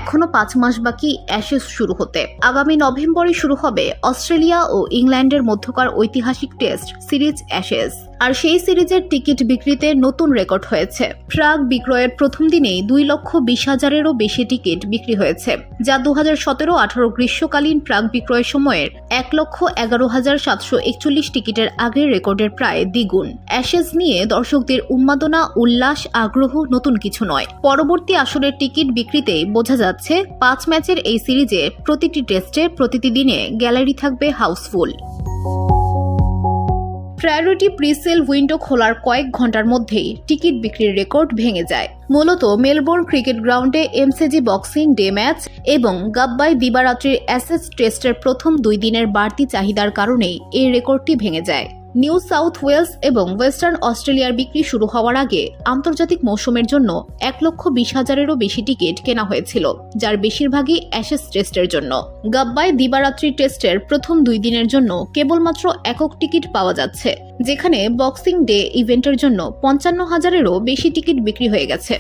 এখনো 5 মাস বাকি অ্যাশেজ শুরু হতে। আগামী নভেম্বরে শুরু হবে অস্ট্রেলিয়া ও ইংল্যান্ডের মধ্যকার ঐতিহাসিক টেস্ট সিরিজ অ্যাশেজ। আর সেই সিরিজের টিকিট বিক্রিতে নতুন রেকর্ড হয়েছে। প্রাক বিক্রয়ের প্রথম দিনেই 2,20,000-এরও বেশি টিকিট বিক্রি হয়েছে, যা 2017-18 গ্রীষ্মকালীন প্রাক বিক্রয়ের সময়ের 1,11,741 টিকিটের আগের রেকর্ডের প্রায় দ্বিগুণ। অ্যাশেজ নিয়ে দর্শকদের উন্মাদনা, উল্লাস, আগ্রহ নতুন কিছু নয়। পরবর্তী আসরের টিকিট বিক্রিতেই বোঝা যাচ্ছে 5 ম্যাচের এই সিরিজে প্রতিটি টেস্টে প্রতিটি দিনে গ্যালারি থাকবে হাউসফুল। প্রায়োরিটি প্রি-সেল উইন্ডো খোলার কয়েক ঘন্টার মধ্যেই টিকিট বিক্রির রেকর্ড ভেঙে যায়। মূলত মেলবোর্ন ক্রিকেট গ্রাউন্ডে এমসিজি বক্সিং ডে ম্যাচ এবং গাব্বায় দিবারাত্রির অ্যাশেজ টেস্টের প্রথম 2 দিনের বাড়তি চাহিদার কারণেই এই রেকর্ডটি ভেঙে যায়। নিউ সাউথ ওয়েলস এবং ওয়েস্টার্ন অস্ট্রেলিয়ার বিক্রি শুরু হওয়ার আগে আন্তর্জাতিক মৌসুমের জন্য 1,20,000-এরও বেশি টিকিট কেনা হয়েছিল, যার বেশিরভাগই অ্যাশেজ টেস্টের জন্য। গাব্বায় দিবারাত্রি টেস্টের প্রথম 2 দিনের জন্য কেবলমাত্র একক টিকিট পাওয়া যাচ্ছে, যেখানে বক্সিং ডে ইভেন্টের জন্য 55,000-এরও বেশি টিকিট বিক্রি হয়ে গেছে।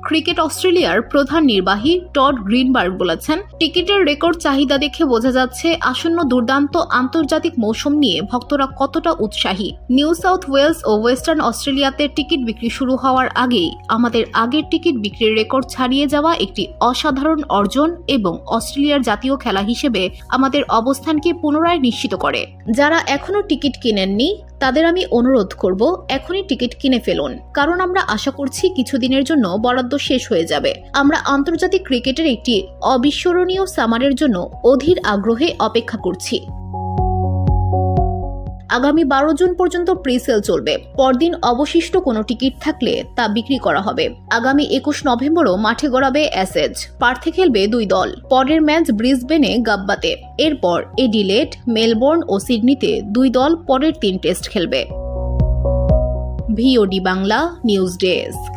ক্রিকেট অস্ট্রেলিয়ার প্রধান নির্বাহী টড গ্রিনবার্গ বলেছেন, টিকিটের রেকর্ড চাহিদা দেখে বোঝা যাচ্ছে আসন্ন দুর্দান্ত আন্তর্জাতিক মৌসুম নিয়ে ভক্তরা কতটা উৎসাহী। নিউ সাউথ ওয়েলস ও ওয়েস্টার্ন অস্ট্রেলিয়াতে টিকিট বিক্রি শুরু হওয়ার আগেই আমাদের আগের টিকিট বিক্রির রেকর্ড ছাড়িয়ে যাওয়া একটি অসাধারণ অর্জন এবং অস্ট্রেলিয়ার জাতীয় খেলা হিসেবে আমাদের অবস্থানকে পুনরায় নিশ্চিত করে। যারা এখনো টিকিট কিনেননি তাদের আমি অনুরোধ করব, এখনই টিকিট কিনে ফেলুন, কারণ আমরা আশা করছি কিছুদিনের জন্য বরাদ্দ শেষ হয়ে যাবে। আমরা আন্তর্জাতিক ক্রিকেটের একটি অবিস্মরণীয় সামারের জন্য অধীর আগ্রহে অপেক্ষা করছি। আগামী 12 জুন পর্যন্ত প্রি-সেল চলবে। পরদিন অবশিষ্ট কোনো টিকিট থাকলে তা বিক্রি করা হবে। আগামী 21 নভেম্বরও মাঠে গড়াবে অ্যাশেজ। পার্থে খেলবে 2 দল। পরের ম্যাচ ব্রিসবেনে গাব্বাতে। এরপর এডিলেড, মেলবোর্ন ও সিডনিতে 2 দল পরের 3 টেস্ট খেলবে। VOD Bangla news desk.